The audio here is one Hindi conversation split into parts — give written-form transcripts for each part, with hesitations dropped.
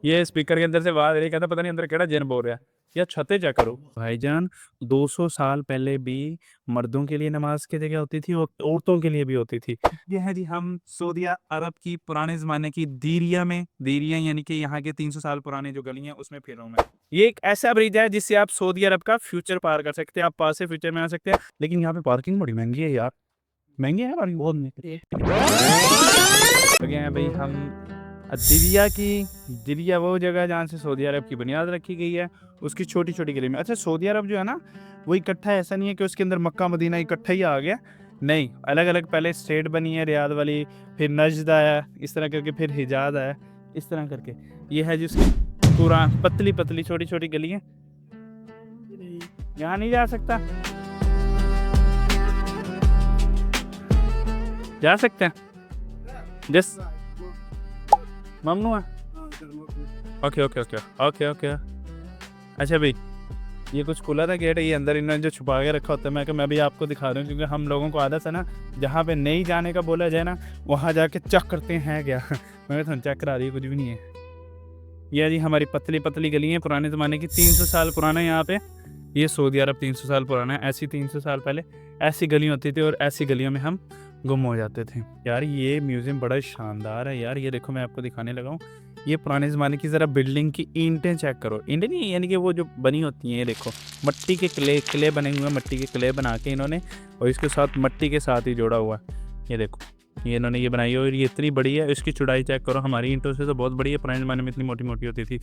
ये स्पीकर के अंदर से आवाज आ रही, कहता पता नहीं अंदर केड़ा जिन बोल रहा है। या छतें चेक करो भाईजान, 200 साल पहले भी मर्दों के लिए नमाज की जगह होती थी और औरतों के लिए भी होती थी। ये है जी हम सऊदी अरब की पुराने ज़माने की दीरिया में, दीरिया यानी कि यहाँ के 300 साल पुराने जो गली हैं उसमें फिर रहा हूँ मैं। ये एक ऐसा ब्रिज है जिससे आप सऊदी अरब का फ्यूचर पार कर सकते हैं, आप पास से फ्यूचर में आ सकते हैं। लेकिन यहाँ पे पार्किंग बड़ी महंगी है यार, महंगी है पार्किंग बहुत महंगी है भाई। हम दिरिया वो जगह जहाँ से सऊदी अरब की बुनियाद रखी गई है, उसकी छोटी छोटी गली में। अच्छा सऊदी अरब जो है ना वो इकट्ठा, ऐसा नहीं है कि उसके अंदर मक्का मदीना इकट्ठा ही आ गया, नहीं, अलग अलग पहले स्टेट बनी है, रियाद वाली, फिर नजद आया, इस तरह करके फिर हिजाज आया, इस तरह करके। ये है जिसकी पूरा पतली पतली छोटी छोटी गली है। यहाँ नहीं जा सकता, जा सकते हैं जस ममनू है। Okay okay okay okay okay. अच्छा भाई ये कुछ खुला था गेट, ये अंदर इन्होंने जो छुपा के रखा होता है, मैं भी आपको दिखा रहा हूँ, क्योंकि हम लोगों को आदत है ना जहाँ पे नहीं जाने का बोला जाए ना वहाँ जाके चेक करते हैं क्या मैं तो चेक करा रही, कुछ भी नहीं है। ये जी हमारी पतली पतली गली है पुराने ज़माने की, 300 साल पुराना है यहाँ पे। ये सऊदी अरब 300 साल पुराना है। ऐसी 300 साल पहले ऐसी गलियाँ होती थी और ऐसी गलियों में हम गुम हो जाते थे। यार ये म्यूज़ियम बड़ा शानदार है यार, ये देखो मैं आपको दिखाने लगा हूँ। ये पुराने ज़माने की ज़रा बिल्डिंग की ईंटें चेक करो, ईंटें नहीं यानी कि वो जो बनी होती हैं, ये देखो मट्टी के किले बने हुए हैं, मट्टी के किले बना के इन्होंने, और इसके साथ मट्टी के साथ ही जोड़ा हुआ है। ये देखो ये इन्होंने ये बनाई है और ये इतनी बड़ी है, इसकी चौड़ाई चेक करो, हमारी ईंटों से तो बहुत बड़ी है, पुराने ज़माने में इतनी मोटी मोटी होती थी।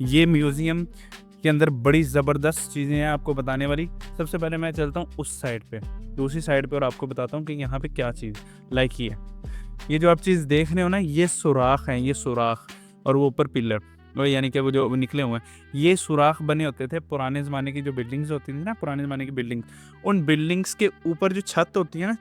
ये म्यूज़ियम के अंदर बड़ी ज़बरदस्त चीज़ें हैं आपको बताने वाली। सबसे पहले मैं चलता हूँ उस साइड पे, दूसरी साइड पे, और आपको बताता हूँ कि यहाँ पे क्या चीज़ लाइक ये जो आप चीज़ देख रहे हो ना, ये सुराख हैं, ये सुराख, और वो ऊपर पिलर, वो यानी कि वो जो निकले हुए हैं, ये सुराख बने होते थे पुराने ज़माने की जो बिल्डिंग्स होती थी ना, पुराने ज़माने की बिल्डिंग्स, उन बिल्डिंग्स के ऊपर जो छत होती है ना,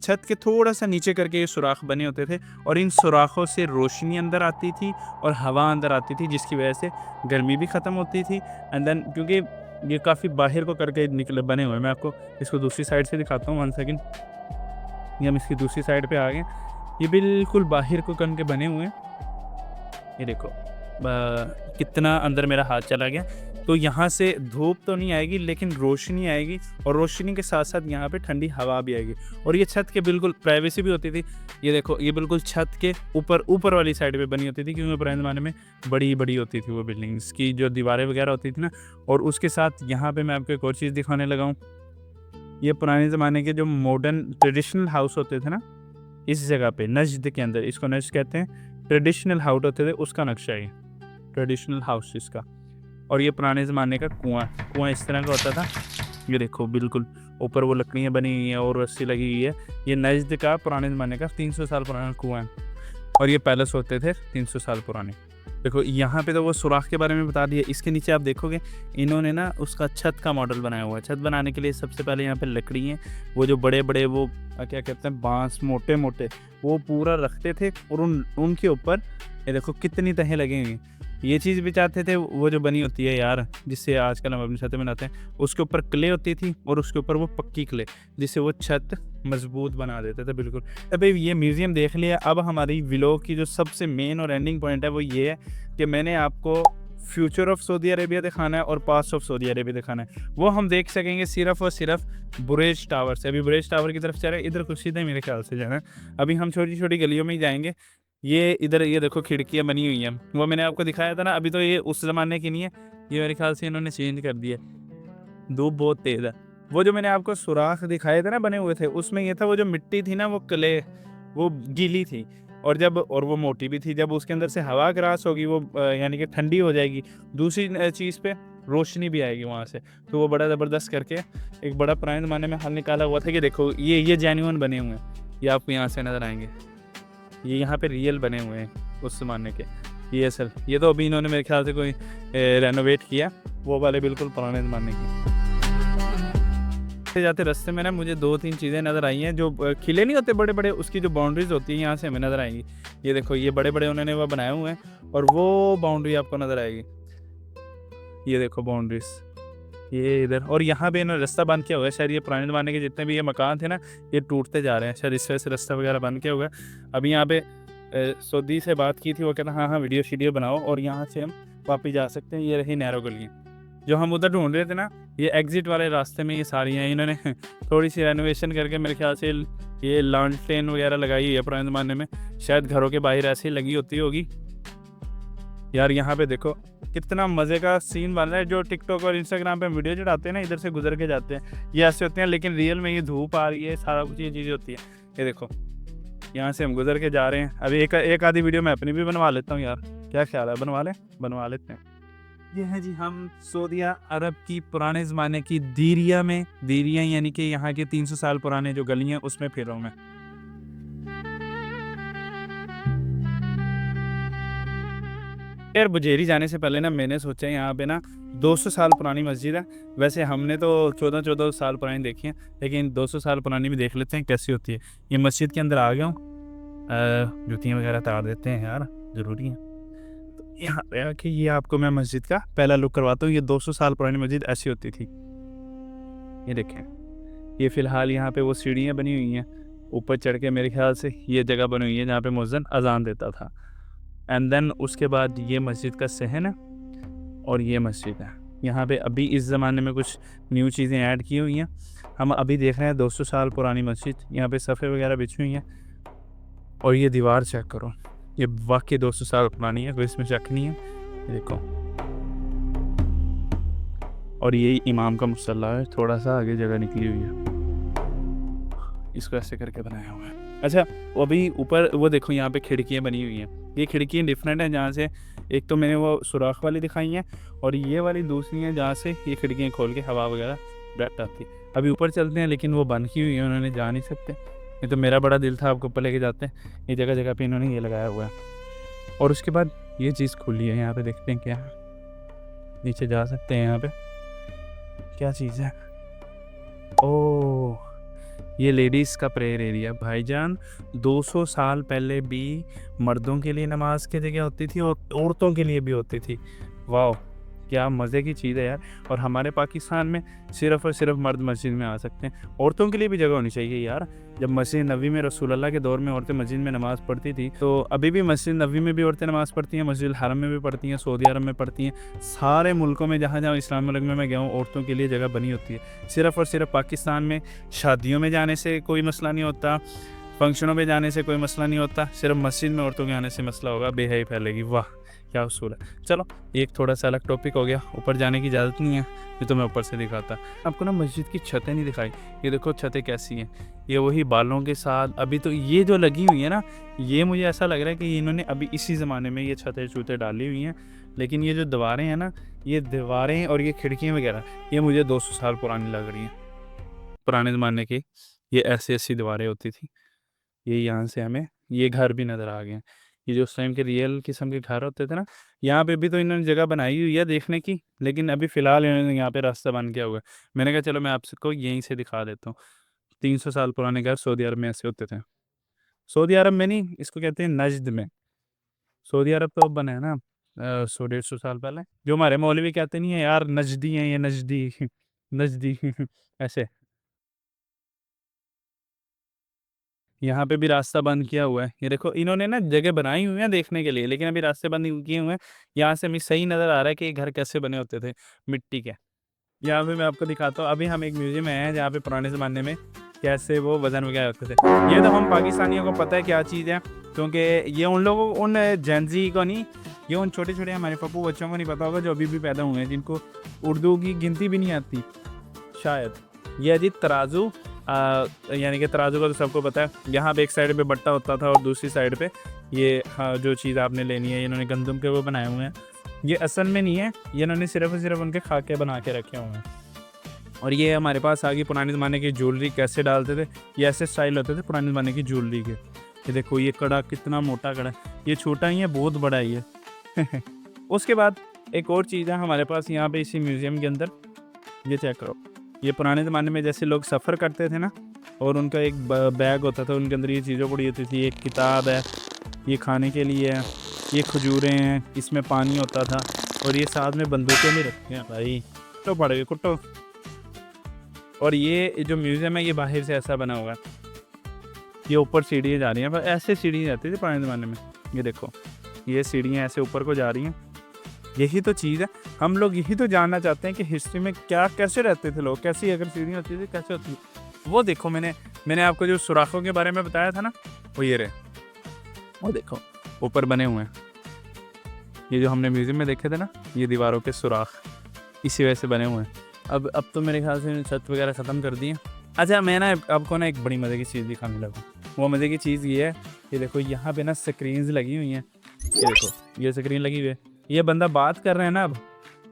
छत के थोड़ा सा नीचे करके ये सुराख बने होते थे, और इन सुराखों से रोशनी अंदर आती थी और हवा अंदर आती थी, जिसकी वजह से गर्मी भी ख़त्म होती थी। एंड देन क्योंकि ये काफ़ी बाहर को करके निकले बने हुए हैं, मैं आपको इसको दूसरी साइड से दिखाता हूँ, 1 सेकेंड। ये हम इसकी दूसरी साइड पे आ गए, ये बिल्कुल बाहर को करके बने हुए हैं। ये देखो कितना अंदर मेरा हाथ चला गया। तो यहाँ से धूप तो नहीं आएगी लेकिन रोशनी आएगी, और रोशनी के साथ साथ यहाँ पे ठंडी हवा भी आएगी, और ये छत के बिल्कुल प्राइवेसी भी होती थी। ये देखो ये बिल्कुल छत के ऊपर वाली साइड पे बनी होती थी, क्योंकि पुराने ज़माने में बड़ी होती थी वो बिल्डिंग्स की जो दीवारें वगैरह होती थी ना। और उसके साथ यहाँ पे मैं आपको एक और चीज़ दिखाने लगा हूँ। ये पुराने ज़माने के जो मॉडर्न ट्रेडिशनल हाउस होते थे ना, इस जगह पे नजद के अंदर, इसको नजद कहते हैं, ट्रेडिशनल हाउस होते थे, उसका नक्शा है ट्रेडिशनल हाउस इसका। और ये पुराने ज़माने का कुआं इस तरह का होता था। ये देखो बिल्कुल ऊपर वो लकड़ियाँ बनी हुई हैं और रस्सी लगी हुई है। ये नजद का पुराने ज़माने का 300 साल पुराना कुआं है, और ये पैलेस होते थे 300 साल पुराने। देखो यहाँ पे तो वो सुराख के बारे में बता दिया। इसके नीचे आप देखोगे इन्होंने ना उसका छत का मॉडल बनाया हुआ है। छत बनाने के लिए सबसे पहले यहाँ पे लकड़ी हैं, वो जो बड़े बड़े वो क्या कहते हैं, बांस मोटे मोटे, वो पूरा रखते थे, और उनके ऊपर ये देखो कितनी तहें लगी हुई। ये चीज़ भी चाहते थे वो जो बनी होती है यार, जिससे आजकल हम अपनी छतें बनाते हैं, उसके ऊपर क्ले होती थी, और उसके ऊपर वो पक्की क्ले, जिससे वो छत मजबूत बना देते थे। बिल्कुल। अबे ये म्यूज़ियम देख लिया, अब हमारी व्लॉग की जो सबसे मेन और एंडिंग पॉइंट है वो ये है कि मैंने आपको फ्यूचर ऑफ सऊदी अरेबिया दिखाना है और पास्ट ऑफ सऊदी अरेबिया दिखाना है। वो हम देख सकेंगे सिर्फ और सिर्फ बुरेज टावर से। अभी बुरेज टावर की तरफ चल रहे हैं, इधर कुछ सीधे मेरे ख्याल से जाना है। अभी हम छोटी छोटी गलियों में ही जाएंगे। ये इधर ये देखो खिड़कियाँ बनी हुई हैं, वो मैंने आपको दिखाया था ना, अभी तो ये उस ज़माने की नहीं है, ये मेरे ख्याल से इन्होंने चेंज कर दिया। धूप बहुत तेज़ है। वो जो मैंने आपको सुराख दिखाए थे ना बने हुए थे, उसमें ये था वो जो मिट्टी थी ना, वो क्ले, वो गीली थी, और वो मोटी भी थी। जब उसके अंदर से हवा क्रॉस होगी वो यानी कि ठंडी हो जाएगी, दूसरी चीज़ पे रोशनी भी आएगी वहाँ से, तो वो बड़ा ज़बरदस्त करके एक बड़ा पुराने ज़माने में हल निकाला हुआ था कि देखो ये जेन्युइन बने हुए हैं। ये आपको यहाँ से नज़र आएंगे, ये यहाँ पे रियल बने हुए हैं उस ज़माने के। ये असल, ये तो अभी इन्होंने मेरे ख्याल से कोई रेनोवेट किया, वो वाले बिल्कुल पुराने ज़माने के। जाते रास्ते में ना मुझे 2-3 चीज़ें नज़र आई हैं, जो किले नहीं होते बड़े बड़े, उसकी जो बाउंड्रीज होती है यहाँ से हमें नज़र आएंगी। ये देखो ये बड़े बड़े उन्होंने वो बनाए हुए हैं, और वो बाउंड्री आपको नज़र आएगी। ये देखो बाउंड्रीज, ये इधर, और यहाँ पे इन्होंने रास्ता बंद किया हुआ है। शायद ये पुराने ज़माने के जितने भी ये मकान थे ना, ये टूटते जा रहे हैं, शायद इस वजह से रास्ता वगैरह बंद किया हुआ है। अभी यहाँ पे सऊदी से बात की थी, वो कहता हाँ हाँ वीडियो शीडियो बनाओ और यहाँ से हम वापस जा सकते हैं। ये रही नैरो गलियाँ जो हम उधर ढूंढ रहे थे ना, ये एग्ज़िट वाले रास्ते में ये सारी हैं। इन्होंने थोड़ी सी रेनोवेशन करके मेरे ख्याल से ये लॉन्टेन वगैरह लगाई हुई है पुराने ज़माने में, शायद घरों के बाहर ऐसे ही लगी होती होगी। यार यहाँ पे देखो कितना मज़े का सीन बन रहा है। जो टिकटॉक और इंस्टाग्राम पे वीडियो चढ़ाते हैं ना, इधर से गुजर के जाते हैं, ये ऐसे होते हैं, लेकिन रियल में ये धूप आ रही है, सारा कुछ ये चीज़ें होती है। ये देखो यहाँ से हम गुजर के जा रहे हैं। अभी एक आधी वीडियो मैं अपनी भी बनवा लेता हूँ यार, क्या ख्याल है? बनवा लेते हैं। ये है जी हम सऊदी अरब की पुराने ज़माने की दीरिया में, दीरिया यानी कि यहाँ के 300 साल पुराने जो गलियाँ, उसमें फिर रहा हूँ मैं। यार बुजेरी जाने से पहले ना मैंने सोचा यहाँ पे ना 200 साल पुरानी मस्जिद है। वैसे हमने तो 14 साल पुरानी देखी है, लेकिन 200 साल पुरानी भी देख लेते हैं कैसी होती है। ये मस्जिद के अंदर आ गया हूँ, जूतियाँ वगैरह तार देते हैं यार, ज़रूरी है। तो यहाँ पे आके ये आपको मैं मस्जिद का पहला लुक करवाता हूँ। ये 200 साल पुरानी मस्जिद ऐसी होती थी। ये देखें, ये फ़िलहाल यहाँ पे वो सीढ़ियाँ बनी हुई हैं, ऊपर चढ़ के मेरे ख्याल से ये जगह बनी हुई है जहाँ पे मुअज्जिन अजान देता था। एंड देन उसके बाद ये मस्जिद का सहन है और ये मस्जिद है। यहाँ पे अभी इस ज़माने में कुछ न्यू चीज़ें ऐड की हुई हैं। हम अभी देख रहे हैं 200 साल पुरानी मस्जिद, यहाँ पे सफ़े वगैरह बिछी हुई हैं। और ये दीवार चेक करो, ये वाकई 200 साल पुरानी है, कोई इसमें शक नहीं है। ये देखो, और ये इमाम का मुसल्ला है, थोड़ा सा आगे जगह निकली हुई है, इसको ऐसे करके बनाया हुआ है। अच्छा, वो अभी ऊपर वो देखो यहाँ पे खिड़कियाँ बनी हुई हैं। ये खिड़कियाँ डिफरेंट हैं, जहाँ से एक तो मैंने वो सुराख वाली दिखाई हैं और ये वाली दूसरी हैं जहाँ से ये खिड़कियाँ खोल के हवा वगैरह डायरेक्ट आती है। अभी ऊपर चलते हैं, लेकिन वो बंद की हुई है, उन्होंने जा नहीं सकते। ये तो मेरा बड़ा दिल था आपको ऊपर लेके जाते हैं। ये जगह जगह पे इन्होंने ये लगाया हुआ है। और उसके बाद ये चीज़ खुली है, यहाँ पे देखते हैं क्या नीचे जा सकते हैं। यहाँ पे क्या चीज़ है? ओह, ये लेडीज़ का प्रेयर एरिया। भाईजान 200 साल पहले भी मर्दों के लिए नमाज की जगह होती थी और औरतों के लिए भी होती थी। वाह, क्या मज़े की चीज़ है यार। और हमारे पाकिस्तान में सिर्फ़ और सिर्फ मर्द मस्जिद में आ सकते हैं, औरतों के लिए भी जगह होनी चाहिए यार। जब मस्जिद नबी में रसूल अल्लाह के दौर में औरतें मस्जिद में नमाज़ पढ़ती थी, तो अभी भी मस्जिद नबी में भी औरतें नमाज़ पढ़ती हैं, मस्जिद हरम में भी पढ़ती हैं, सऊदी अरब में पढ़ती हैं। सारे मुल्कों में जहाँ जहाँ इस्लाम मुल्क में मैं गया हूँ, औरतों के लिए जगह बनी होती है। सिर्फ़ और सिर्फ पाकिस्तान में शादियों में जाने से कोई मसला नहीं होता, फंक्शनों में जाने से कोई मसला नहीं होता, सिर्फ मस्जिद में औरतों के आने से मसला होगा, बेहयाई फैलेगी। वाह, क्या उसूल है। चलो, एक थोड़ा सा अलग टॉपिक हो गया, ऊपर जाने की इजाज़त नहीं है, ये तो मैं ऊपर से दिखाता। आपको ना मस्जिद की छतें नहीं दिखाई, ये देखो छतें कैसी हैं। ये वही बालों के साथ अभी तो ये जो लगी हुई है ना, ये मुझे ऐसा लग रहा है कि इन्होंने अभी इसी ज़माने में ये छतें छूतें डाली हुई हैं। लेकिन ये जो दीवारें हैं ना, ये दीवारें और ये खिड़कियाँ वगैरह, ये मुझे 200 साल पुरानी लग रही हैं। पुराने ज़माने की ये ऐसी दीवारें होती थी। ये यहाँ से हमें ये घर भी नज़र आ गए हैं। ये जो उस टाइम के रियल किस्म के घर होते थे ना, यहाँ पे भी तो इन्होंने जगह बनाई हुई है देखने की, लेकिन अभी फ़िलहाल इन्होंने यहाँ पे रास्ता बन गया हुआ है। मैंने कहा चलो मैं आपको यहीं से दिखा देता हूँ। 300 साल पुराने घर सऊदी अरब में ऐसे होते थे। सऊदी अरब में नहीं, इसको कहते हैं नजद में। सऊदी अरब तो अब बना है ना 100-150 साल पहले। जो हमारे मौलवी कहते नहीं है यार, नजदी हैं ये, नजदी नजदी ऐसे। यहाँ पे भी रास्ता बंद किया हुआ है। ये देखो, इन्होंने ना जगह बनाई हुई है देखने के लिए, लेकिन अभी रास्ते बंद किए हुए हैं। यहाँ से हमें सही नज़र आ रहा है कि ये घर कैसे बने होते थे, मिट्टी के। यहाँ पे मैं आपको दिखाता हूँ। अभी हम एक म्यूज़ियम में हैं जहाँ पे पुराने ज़माने में कैसे वो वज़न वगैरह होते थे। ये तो हम पाकिस्तानियों को पता है क्या चीज़ है, क्योंकि ये उन लोगों, उन जेंजी को नहीं, ये उन छोटे छोटे हमारे पप्पू बच्चों को नहीं पता होगा जो अभी भी पैदा हुए हैं, जिनको उर्दू की गिनती भी नहीं आती शायद। ये जी तराजू, यानी कि तराजू का तो सबको पता है। यहाँ पे एक साइड पे बट्टा होता था और दूसरी साइड पे ये, हाँ, जो चीज़ आपने लेनी है, इन्होंने गंदम के वो बनाए हुए हैं। ये असल में नहीं है, ये इन्होंने सिर्फ और सिर्फ उनके खाके बना के रखे हुए हैं। और ये हमारे पास आगे पुराने ज़माने की ज्वेलरी कैसे डालते थे, ये ऐसे स्टाइल होते थे पुराने ज़माने की ज्वेलरी के। ये देखो, ये कड़ा कितना मोटा कड़ा है, ये छोटा ही है, बहुत बड़ा ही है। उसके बाद एक और चीज़ है हमारे पास यहाँ पे इसी म्यूज़ियम के अंदर, ये चेक करो। ये पुराने ज़माने में जैसे लोग सफ़र करते थे ना, और उनका एक बैग होता था, उनके अंदर ये चीज़ें पड़ी होती थी। एक किताब है, ये खाने के लिए है, ये खजूरें हैं, इसमें पानी होता था, और ये साथ में बंदूकें भी रखते हैं भाई। कुट्टो पड़ गए, कुट्टो। और ये जो म्यूज़ियम है ये बाहर से ऐसा बना हुआ है। ये ऊपर सीढ़ियाँ जा रही हैं, पर ऐसे सीढ़ियाँ जाती थी पुराने ज़माने में। ये देखो, ये सीढ़ियाँ ऐसे ऊपर को जा रही हैं। यही तो चीज़ है, हम लोग यही तो जानना चाहते हैं कि हिस्ट्री में क्या कैसे रहते थे लोग, कैसी अगर सीढ़ियाँ होती थी कैसे होती थी। वो देखो, मैंने आपको जो सुराखों के बारे में बताया था ना, वो ये रहे, वो देखो ऊपर बने हुए हैं। ये जो हमने म्यूज़ियम में देखे थे ना, ये दीवारों के सुराख इसी वजह से बने हुए हैं। अब तो मेरे ख्याल से छत वगैरह ख़त्म कर दी है। अच्छा, मैं ना आपको ना एक बड़ी मज़े की चीज़ दिखाने लगा। वो मज़े की चीज़ ये है कि देखो यहाँ पे ना स्क्रीन्स लगी हुई हैं। ये देखो, ये स्क्रीन लगी हुई है। ये बंदा बात कर रहा है ना, अब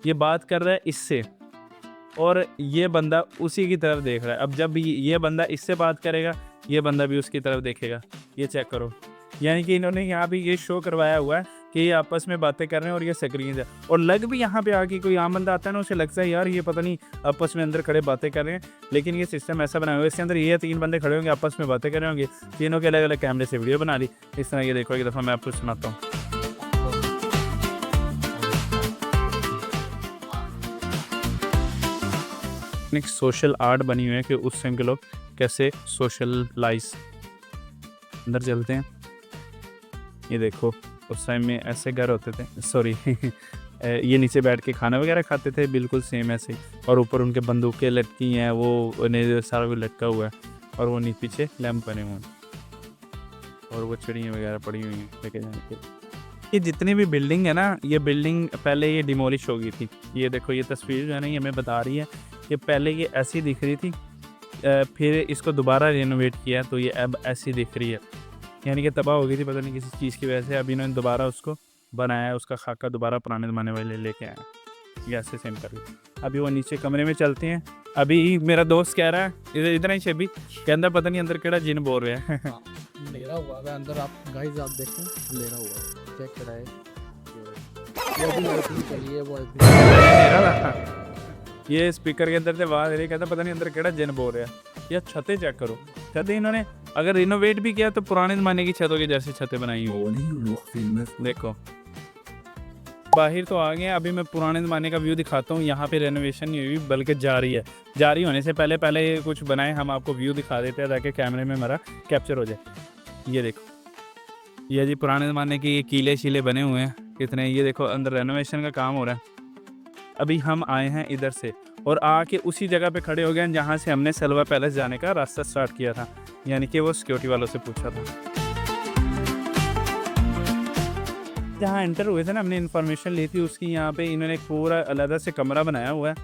ये बात कर रहा है इससे, और ये बंदा उसी की तरफ देख रहा है। अब जब ये बंदा इससे बात करेगा, ये बंदा भी उसकी तरफ देखेगा। ये चेक करो, यानी कि इन्होंने यहाँ भी ये शो करवाया हुआ है कि ये आपस में बातें कर रहे हैं और ये स्क्रीन है। और लग भी यहाँ पे आके कोई आम बंदा आता है ना, उसे लगता है यार ये पता नहीं आपस में अंदर खड़े बातें कर रहे हैं, लेकिन ये सिस्टम ऐसा बनाया हुआ है, इसके अंदर ये 3 बंदे खड़े होंगे, आपस में बातें कर रहे होंगे, तीनों के अलग अलग कैमरे से वीडियो बना ली। इस तरह ये देखो, एक दफ़ा मैं आपको सुनाता हूँ। एक सोशल आर्ट बनी हुई है कि उस टाइम के लोग कैसे सोशलाइज अंदर चलते हैं। ये देखो, उस टाइम में ऐसे घर होते थे, सॉरी ये नीचे बैठ के खाना वगैरह खाते थे, बिल्कुल सेम ऐसे। और ऊपर उनके बंदूकें लटकी हैं, वो उन्हें सारा कुछ लटका हुआ है, और वो नीचे पीछे लैंप बने हुए हैं, और वो चिड़ियाँ वगैरह पड़ी हुई हैं लेके जाने के लिए। ये जितनी भी बिल्डिंग है ना, ये बिल्डिंग पहले ये डिमोलिश हो गई थी। ये देखो, ये तस्वीर जो है ना, ये हमें बता रही है कि पहले ये ऐसी दिख रही थी, फिर इसको दोबारा रेनोवेट किया तो ये अब ऐसी दिख रही है। यानी कि तबाह हो गई थी पता नहीं किसी चीज़ की वजह से, अभी इन्होंने दोबारा उसको बनाया, उसका खाका दोबारा पुराने ज़माने वाले लेके आया। ये ऐसे सेम कर रही। अभी वो नीचे कमरे में चलते हैं। अभी मेरा दोस्त कह रहा है इधर ही शबी के अंदर पता नहीं अंदर केड़ा जिन बोल रहे हैं। अंधेरा हुआ है अंदर, आप गाइस आप देखें, अंधेरा हुआ है, चेक कराए। ये स्पीकर के अंदर से आवाज़ रही, कहता पता नहीं अंदर केड़ा जिन बोल रहा है। या छतें चेक करो, छतें इन्होंने अगर रिनोवेट भी किया तो पुराने ज़माने की छतों की जैसी छतें बनाई हुई। देखो, बाहर तो आ गए, अभी मैं पुराने ज़माने का व्यू दिखाता हूँ। यहाँ पे रेनोवेशन नहीं हुई बल्कि जारी है। जारी होने से पहले ये कुछ बनाए, हम आपको व्यू दिखा देते हैं ताकि कैमरे में हमारा कैप्चर हो जाए। ये देखो, ये जी पुराने ज़माने के ये कीले शीले बने हुए हैं कितने। ये देखो, अंदर रेनोवेशन का काम हो रहा है। अभी हम आए हैं इधर से और आके उसी जगह पे खड़े हो गए जहाँ से हमने सलवा पैलेस जाने का रास्ता स्टार्ट किया था, यानी कि वो सिक्योरिटी वालों से पूछा था। जहाँ एंटर हुए थे ना, हमने इन्फॉर्मेशन ली थी उसकी। यहाँ पे इन्होंने एक पूरा अलग से कमरा बनाया हुआ है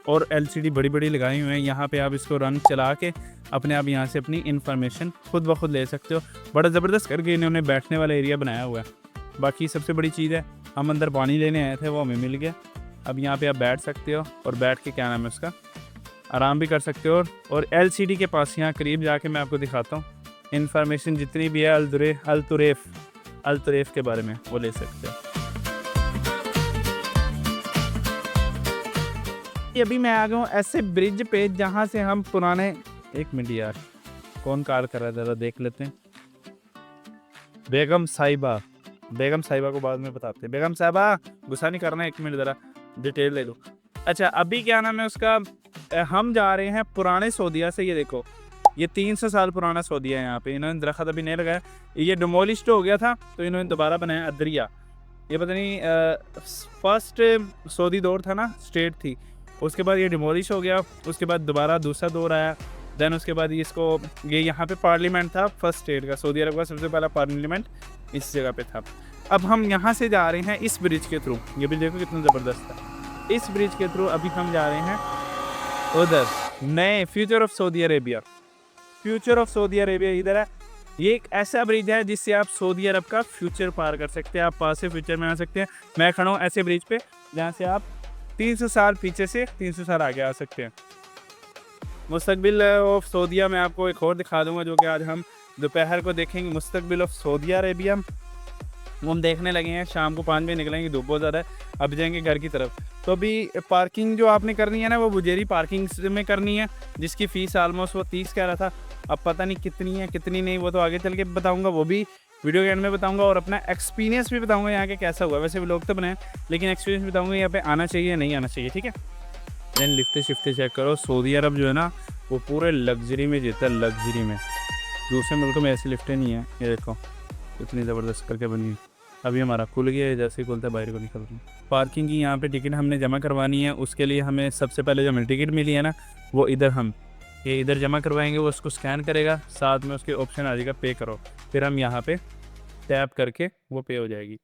और LCD बड़ी बड़ी लगाई हुई है। यहाँ पे आप इसको रन चला के अपने आप यहाँ से अपनी इन्फॉर्मेशन खुद ब खुद ले सकते हो। बड़ा ज़बरदस्त करके इन्होंने बैठने वाला एरिया बनाया हुआ है। बाकी सबसे बड़ी चीज़ है, हम अंदर पानी लेने आए थे, वो हमें मिल गया। अब यहाँ पे आप बैठ सकते हो और बैठ के क्या नाम है उसका आराम भी कर सकते हो। और LCD के पास यहाँ करीब जाके मैं आपको दिखाता हूँ इन्फॉर्मेशन जितनी भी है अल-तुरैफ के बारे में, वो ले सकते हो। अभी मैं आ गया हूँ ऐसे ब्रिज पे जहाँ से हम पुराने, एक मिनट यार कौन कॉल कर रहा है, ज़रा देख लेते हैं। बेगम साहिबा को बाद में बताते हैं। बेगम साहिबा गुस्सा नहीं करना, 1 मिनट ज़रा डिटेल ले लो। अच्छा, अभी क्या नाम है उसका, हम जा रहे हैं पुराने सऊदीया से। ये देखो, ये 300 साल पुराना सऊदीया है। यहाँ पे इन्होंने दरख्त अभी नहीं लगाया, ये डिमोलिश हो गया था तो इन्होंने दोबारा बनाया अदरिया। ये पता नहीं फर्स्ट सऊदी दौर था ना, स्टेट थी, उसके बाद ये डिमोलिश हो गया, उसके बाद दोबारा दूसरा दौर आया। दैन उसके बाद इसको ये यहाँ पे पार्लियामेंट था फर्स्ट स्टेट का, सऊदी अरब का सबसे पहला पार्लियामेंट इस जगह पे था। अब हम यहाँ से जा रहे हैं इस ब्रिज के थ्रू, ये भी देखो कितना ज़बरदस्त है। इस ब्रिज के थ्रू अभी हम जा रहे हैं उधर नए future of Saudi Arabia. Future of Saudi Arabia इधर है। ये एक ऐसा ब्रिज है जिससे आप सऊदी अरब का फ्यूचर पार कर सकते हैं, आप पास से फ्यूचर में आ सकते हैं। मैं खड़ा हूँ ऐसे ब्रिज पे जहाँ से आप 300 साल पीछे से 300 साल आगे आ सकते हैं। मुस्तकबिल ऑफ सऊदीया मैं आपको एक और दिखा दूंगा, जो कि आज हम दोपहर को देखेंगे। मुस्तकबिल ऑफ सऊदी अरेबिया वो हम देखने लगे हैं। शाम को 5 बजे निकलेंगे, धूप बहुत ज़्यादा है, अब जाएंगे घर की तरफ। तो अभी पार्किंग जो आपने करनी है ना, वो बुजेरी पार्किंग में करनी है, जिसकी फ़ीस आलमोस्ट वो 30 कह रहा था। अब पता नहीं कितनी है कितनी नहीं, वो तो आगे चल के बताऊँगा, वो भी वीडियो के एंड में बताऊँगा। और अपना एक्सपीरियंस भी बताऊँगा यहाँ के कैसा हुआ। वैसे व्लॉग तो बनाए, लेकिन एक्सपीरियंस बताऊँगा यहाँ पे आना चाहिए या नहीं आना चाहिए, ठीक है। दैन लिफ्टे शिफ्टे चेक करो। सऊदी अरब जो है ना, वो पूरे लग्जरी में जीता है, लग्जरी में। दूसरे मुल्कों में ऐसी लिफ्टें नहीं है, ये देखो इतनी ज़बरदस्त करके बनी है। अभी हमारा खुल गया है, जैसे ही खुलता है बाहर को निकल रही है। पार्किंग की यहाँ पे टिकट हमने जमा करवानी है, उसके लिए हमें सबसे पहले जो हमें टिकट मिली है ना, वो इधर हम ये इधर जमा करवाएंगे, वो उसको स्कैन करेगा, साथ में उसके ऑप्शन आ जाएगा पे करो, फिर हम यहाँ पे टैप करके वो पे हो जाएगी।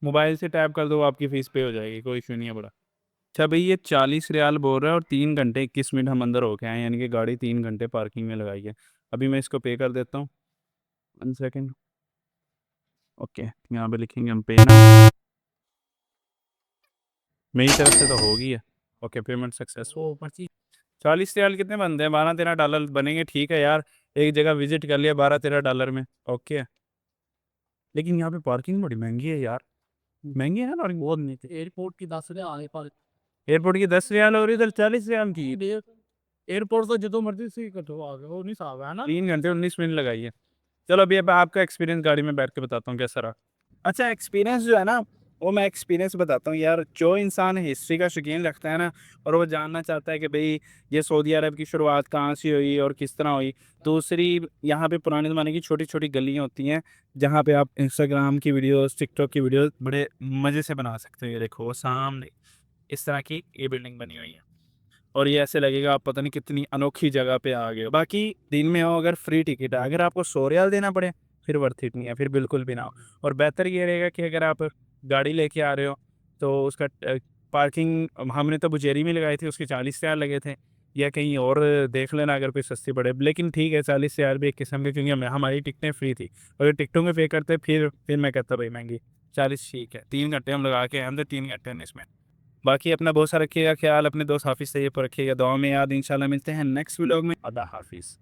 मोबाइल से टैप कर दो, आपकी फ़ीस पे हो जाएगी, कोई इशू नहीं है बड़ा। अच्छा भाई, ये 40 रियाल बोल रहा है और 3 घंटे 21 मिनट हम अंदर होके आए हैं, यानी कि गाड़ी 3 घंटे पार्किंग में लगाई है। अभी मैं इसको पे कर देता हूँ, 1 सेकेंड। ओके, यहाँ पे लिखेंगे हम पे ना, मेरी तरफ से तो होगी है। Okay, payment successful. वो पर्ची 40 रियाल कितने बनते हैं? 12-13 डॉलर बनेंगे, ठीक है यार। एक जगह विजिट कर लिया 12-13 डॉलर में, ओके। लेकिन यहाँ पे पार्किंग बड़ी महंगी है यार, महंगी है ना पार्किंग बहुत। नहीं थे एयरपोर्ट की 10 ने आगे पर एयरपोर्ट की 10 रियाल और इधर 40 रियाल की। एयरपोर्ट तो जो मर्जी से कटो आगे वो नहीं साहब है ना 3 घंटे 19 मिनट लगाइए। चलो अभी अब आपका एक्सपीरियंस गाड़ी में बैठ के बताता हूँ कैसा रहा। अच्छा, एक्सपीरियंस जो है ना, वो मैं एक्सपीरियंस बताता हूँ यार। जो इंसान हिस्ट्री का शौकीन रखता है ना, और वो जानना चाहता है कि भाई ये सऊदी अरब की शुरुआत कहाँ से हुई और किस तरह हुई। दूसरी, यहाँ पे पुराने ज़माने की छोटी छोटी गलियाँ होती हैं, जहाँ पे आप इंस्टाग्राम की वीडियोस, टिकटॉक की वीडियोस बड़े मज़े से बना सकते हो। ये देखो वो सामने इस तरह की ये बिल्डिंग बनी हुई है, और ये ऐसे लगेगा आप पता नहीं कितनी अनोखी जगह पे आ गए हो। बाकी दिन में हो, अगर फ्री टिकट है, अगर आपको 100 रियाल देना पड़े फिर वर्थ इट नहीं है, फिर बिल्कुल भी ना हो। और बेहतर ये रहेगा कि अगर आप गाड़ी लेके आ रहे हो तो उसका पार्किंग हमने तो बुजेरी में लगाई थी, उसके 40 रियाल लगे थे। या कहीं और देख लेना अगर कोई सस्ती पड़े, लेकिन ठीक है 40 रियाल भी एक किस्म के, क्योंकि हमारी टिकटें फ्री थी। अगर टिकटों में पे करते फिर मैं कहता भाई महंगी। 40 ठीक है, 3 घंटे हम लगा के आए, हम तो 3 घंटे हैं इसमें। बाकी अपना बहुत सारा रखिएगा ख्याल, अपने दोस्त हाफिज़ सैयद पर रखिएगा दुआ में याद। इंशाल्लाह मिलते हैं नेक्स्ट व्लॉग में। अदा हाफिज़।